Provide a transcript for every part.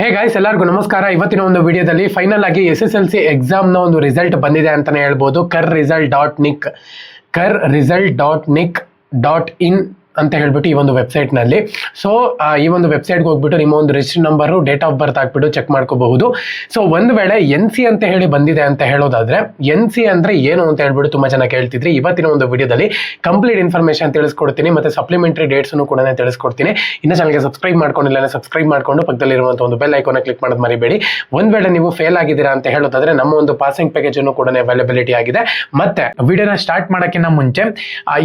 Hey guys, ಎಲ್ಲರಿಗೂ ನಮಸ್ಕಾರ. ಇವತ್ತಿನ ಒಂದು ವಿಡಿಯೋದಲ್ಲಿ ಫೈನಲ್ ಆಗಿ SSLC ಎಕ್ಸಾಮ್ನ ಒಂದು ರಿಸಲ್ಟ್ ಬಂದಿದೆ ಅಂತಾನೆ ಹೇಳ್ಬೋದು. KarResult.nic.in ಅಂತ ಹೇಳ್ಬಿಟ್ಟು ಈ ಒಂದು ವೆಬ್ಸೈಟ್ನಲ್ಲಿ. ಸೊ ಈ ಒಂದು ವೆಬ್ಸೈಟ್ಗೆ ಹೋಗ್ಬಿಟ್ಟು ನಿಮ್ಮ ಒಂದು register number, date of birth ಹಾಕ್ಬಿಟ್ಟು ಚೆಕ್ ಮಾಡ್ಕೋಬಹುದು. ಸೊ ಒಂದು ವೇಳೆ NC ಅಂತ ಹೇಳಿ ಬಂದಿದೆ ಅಂತ ಹೇಳೋದಾದ್ರೆ, NC ಅಂದ್ರೆ ಏನು ಅಂತ ಹೇಳ್ಬಿಟ್ಟು ತುಂಬಾ ಜನ ಕೇಳ್ತಿದ್ರಿ. ಇವತ್ತಿನ ಒಂದು ವಿಡಿಯೋದಲ್ಲಿ ಕಂಪ್ಲೀಟ್ ಇನ್ಫಾರ್ಮೇಶನ್ ತಿಳಿಸ್ಕೊಡ್ತೀನಿ, ಮತ್ತೆ ಸಪ್ಲಿಮೆಂಟರಿ ಡೇಟ್ಸ್ ಕೂಡ ತಿಳಿಸ್ಕೊಡ್ತೀನಿ. ಇನ್ನು ಚಾನಲ್ಗೆ ಸಬ್ಸ್ಕ್ರೈಬ್ ಮಾಡ್ಕೊಂಡಿಲ್ಲ, ಸಬ್ಸ್ಕ್ರೈಬ್ ಮಾಡ್ಕೊಂಡು ಪಕ್ಕದಲ್ಲಿರುವಂತಹ ಒಂದು ಬೆಲ್ ಐಕಾನ್ ಕ್ಲಿಕ್ ಮಾಡೋದು ಮರಿಬೇಡಿ. ಒಂದ್ ವೇಳೆ ನೀವು ಫೇಲ್ ಆಗಿದ್ದೀರಾ ಅಂತ ಹೇಳೋದಾದ್ರೆ, ನಮ್ಮ ಒಂದು ಪಾಸಿಂಗ್ ಪ್ಯಾಕೇಜ್ ಅನ್ನು ಕೂಡ ಅವೈಲಬಿಲಿಟಿ ಆಗಿದೆ. ಮತ್ತೆ ವಿಡಿಯೋನ ಸ್ಟಾರ್ಟ್ ಮಾಡೋಕ್ಕಿಂತ ಮುಂಚೆ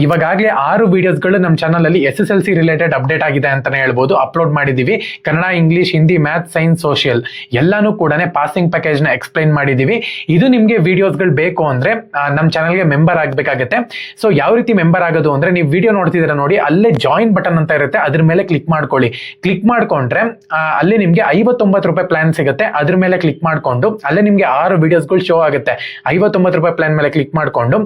ಇವಾಗಲೇ 6 ವಿಡಿಯೋಸ್ಗಳು ನಮ್ಮ ಚಾನಲ್ ಅಲ್ಲಿ SSLC ರಿಲೇಟೆಡ್ ಅಪ್ಡೇಟ್ ಆಗಿದೆ ಅಂತಾನೆ ಹೇಳ್ಬೋದು. ಅಪ್ಲೋಡ್ ಮಾಡಿದೀವಿ. Kannada, English, Hindi, maths, science, social ಎಲ್ಲಾನು ಕೂಡ ಪಾಸಿಂಗ್ ಪ್ಯಾಕೇಜ್ ನ ಎಕ್ಸ್ಪ್ಲೈನ್ ಮಾಡಿದೀವಿ. ಇದು ನಿಮ್ಗೆ ವಿಡಿಯೋಸ್ಗಳು ಬೇಕು ಅಂದ್ರೆ ನಮ್ಮ ಚಾನಲ್ಗೆ ಮೆಂಬರ್ ಆಗಬೇಕಾಗುತ್ತೆ. ಸೊ ಯಾವ ರೀತಿ ಮೆಂಬರ್ ಆಗೋದು ಅಂದ್ರೆ, ನೀವು ವಿಡಿಯೋ ನೋಡ್ತಿದ್ದೀರಾ ನೋಡಿ, ಅಲ್ಲೇ ಜಾಯಿನ್ ಬಟನ್ ಅಂತ ಇರುತ್ತೆ, ಅದ್ರ ಮೇಲೆ ಕ್ಲಿಕ್ ಮಾಡ್ಕೊಳ್ಳಿ. ಕ್ಲಿಕ್ ಮಾಡ್ಕೊಂಡ್ರೆ ಅಲ್ಲಿ ನಿಮ್ಗೆ 59 ರೂಪಾಯಿ ಪ್ಲಾನ್ ಸಿಗುತ್ತೆ. ಅದ್ರ ಮೇಲೆ ಕ್ಲಿಕ್ ಮಾಡ್ಕೊಂಡು ಅಲ್ಲೇ ನಿಮ್ಗೆ 6 ವಿಡಿಯೋಸ್ಗಳು ಶೋ ಆಗುತ್ತೆ. 59 ರೂಪಾಯಿ ಪ್ಲಾನ್ ಮೇಲೆ ಕ್ಲಿಕ್ ಮಾಡ್ಕೊಂಡು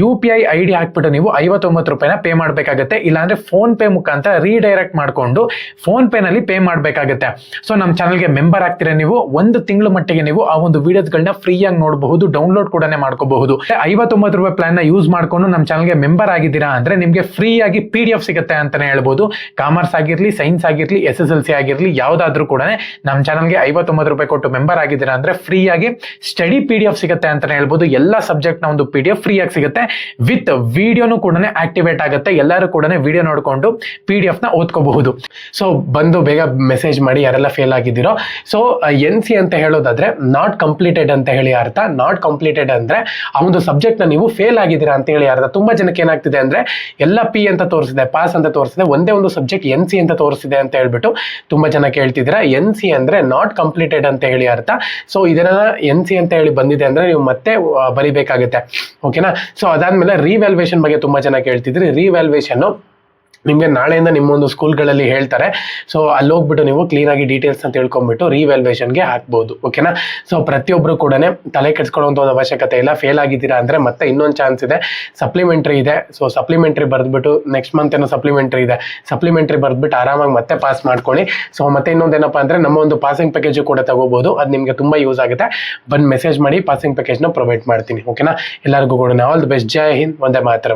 UPI ID ಹಾಕ್ಬಿಟ್ಟು ನೀವು 59 ರೂಪಾಯಿನ ಪೇ ಮಾಡ್ಬೇಕಾಗತ್ತೆ. ಇಲ್ಲಾಂದ್ರೆ ಫೋನ್ ಪೇ ಮುಖಾಂತರ ರೀಡೈರೆಕ್ಟ್ ಮಾಡ್ಕೊಂಡು ಫೋನ್ ಪೇ ನಲ್ಲಿ ಪೇ ಮಾಡ್ಬೇಕಾಗತ್ತೆ. ಸೊ ನಮ್ಮ ಚಾನಲ್ಗೆ ಮೆಂಬರ್ ಆಗ್ತೀರಾ ನೀವು, 1 ತಿಂಗಳ ಮಟ್ಟಿಗೆ ನೀವು ಆ ಒಂದು ವಿಡಿಯೋಸ್ಗಳನ್ನ ಫ್ರೀ ಆಗಿ ನೋಡಬಹುದು, ಡೌನ್ಲೋಡ್ ಕೂಡ ಮಾಡ್ಕೋಬಹುದು. 59 ರೂಪಾಯಿ ಪ್ಲಾನ್ ನ ಯೂಸ್ ಮಾಡ್ಕೊಂಡು ನಮ್ಮ ಚಾನಲ್ಗೆ ಮೆಂಬರ್ ಆಗಿದ್ದೀರಾ ಅಂದ್ರೆ ನಿಮ್ಗೆ ಫ್ರೀ ಆಗಿ PDF ಸಿಗುತ್ತೆ ಅಂತಾನೆ ಹೇಳ್ಬೋದು. ಕಾಮರ್ಸ್ ಆಗಿರ್ಲಿ, ಸೈನ್ಸ್ ಆಗಿರ್ಲಿ, SSLC ಆಗಿರ್ಲಿ, ಯಾವ್ದಾದ್ರು ಕೂಡ ನಮ್ಮ ಚಾನಲ್ಗೆ 59 ರೂಪಾಯಿ ಕೊಟ್ಟು ಮೆಂಬರ್ ಆಗಿದ್ದೀರಾ ಅಂದ್ರೆ ಫ್ರೀ ಆಗಿ ಸ್ಟಡಿ PDF ಸಿಗುತ್ತೆ ಅಂತಾನೆ ಹೇಳ್ಬೋದು. ಎಲ್ಲಾ ಸಬ್ಜೆಕ್ಟ್ ನ ಒಂದು PDF ಫ್ರೀ ಆಗಿ ಸಿಗುತ್ತೆ. ವಿತ್ ವಿಡಿಯೋನು ಕೂಡ ಆಕ್ಟಿವೇಟ್ ಆಗುತ್ತೆ. ಎಲ್ಲರೂ ಕೂಡ ವಿಡಿಯೋ ನೋಡ್ಕೊಂಡು PDF ನ ಓದ್ಕೋಬಹುದು. ಸೊ ಬಂದು ಬೇಗ ಮೆಸೇಜ್ ಮಾಡಿ ಯಾರೆಲ್ಲ ಫೇಲ್ ಆಗಿದ್ದೀರೋ. ಸೊ NC ಅಂತ ಹೇಳೋದಾದ್ರೆ ನಾಟ್ ಕಂಪ್ಲೀಟೆಡ್ ಅಂತ ಹೇಳಿ ಅರ್ಥ. ನಾಟ್ ಕಂಪ್ಲೀಟೆಡ್ ಅಂದ್ರೆ ಆ ಒಂದು ಸಬ್ಜೆಕ್ಟ್ ನ ನೀವು ಫೇಲ್ ಆಗಿದ್ದೀರಾ ಅಂತ ಹೇಳಿ ಅರ್ಥ. ತುಂಬಾ ಜನಕ್ಕೆ ಏನಾಗ್ತಿದೆ ಅಂದ್ರೆ, ಎಲ್ಲ P ಅಂತ ತೋರಿಸಿದೆ, ಪಾಸ್ ಅಂತ ತೋರಿಸಿದೆ, ಒಂದೇ ಒಂದು ಸಬ್ಜೆಕ್ಟ್ NC ಅಂತ ತೋರಿಸಿದೆ ಅಂತ ಹೇಳ್ಬಿಟ್ಟು ತುಂಬಾ ಜನ ಕೇಳ್ತಿದ್ದೀರಾ. NC ಅಂದ್ರೆ ನಾಟ್ ಕಂಪ್ಲೀಟೆಡ್ ಅಂತ ಹೇಳಿ ಅರ್ಥ. ಸೊ ಇದನ್ನ NC ಅಂತ ಹೇಳಿ ಬಂದಿದೆ ಅಂದ್ರೆ ನೀವು ಮತ್ತೆ ಬರಿಬೇಕಾಗುತ್ತೆ. ಓಕೆನಾ. ಸೊ ಅದಾದ್ಮೇಲೆ ರಿವ್ಯಾಲ್ಯೂಯೇಷನ್ ಬಗ್ಗೆ ತುಂಬಾ ಜನ ಕೇಳ್ತಿದ್ರಿ. ರಿವ್ಯಾಲ್ಯೂಯೇಷನ್ ನಿಮಗೆ ನಾಳೆಯಿಂದ ನಿಮ್ಮ ಒಂದು ಸ್ಕೂಲ್ಗಳಲ್ಲಿ ಹೇಳ್ತಾರೆ. ಸೊ ಅಲ್ಲಿ ಹೋಗ್ಬಿಟ್ಟು ನೀವು ಕ್ಲೀನ್ ಆಗಿ ಡೀಟೇಲ್ಸ್ ಅಂತ ತಿಳ್ಕೊಂಡ್ಬಿಟ್ಟು ರಿವ್ಯಾಲ್ಯೂಯೇಷನ್ಗೆ ಹಾಕ್ಬಹುದು. ಓಕೆನಾ. ಸೊ ಪ್ರತಿಯೊಬ್ಬರು ಕೂಡ ತಲೆ ಕೆಡಿಸ್ಕೊಳ್ಳುವಂಥ ಒಂದು ಅವಶ್ಯಕತೆ ಇಲ್ಲ. ಫೇಲ್ ಆಗಿದ್ದೀರಾ ಅಂದ್ರೆ ಮತ್ತೆ ಇನ್ನೊಂದು ಚಾನ್ಸ್ ಇದೆ, ಸಪ್ಲಿಮೆಂಟ್ರಿ ಇದೆ. ಸೊ ಸಪ್ಲಿಮೆಂಟ್ರಿ ಬರೆದ್ಬಿಟ್ಟು ನೆಕ್ಸ್ಟ್ ಮಂತ್ ಏನೋ ಸಪ್ಲಿಮೆಂಟ್ರಿ ಇದೆ, ಸಪ್ಲಿಮೆಂಟ್ರಿ ಬರೆದ್ಬಿಟ್ಟು ಆರಾಮಾಗಿ ಮತ್ತೆ ಪಾಸ್ ಮಾಡ್ಕೊಳ್ಳಿ. ಸೊ ಮತ್ತೆ ಇನ್ನೊಂದೇನಪ್ಪ ಅಂದ್ರೆ, ನಮ್ಮ ಒಂದು ಪಾಸಿಂಗ್ ಪ್ಯಾಕೇಜ್ ಕೂಡ ತಗೋಬಹುದು. ಅದು ನಿಮಗೆ ತುಂಬಾ ಯೂಸ್ ಆಗುತ್ತೆ. ಬಂದು ಮೆಸೇಜ್ ಮಾಡಿ, ಪಾಸಿಂಗ್ ಪ್ಯಾಕೇಜ್ನ ಪ್ರೊವೈಡ್ ಮಾಡ್ತೀನಿ. ಓಕೆನಾ. ಎಲ್ಲರಿಗೂ ಕೂಡ all the best. Jai Hind, Vande Mataram.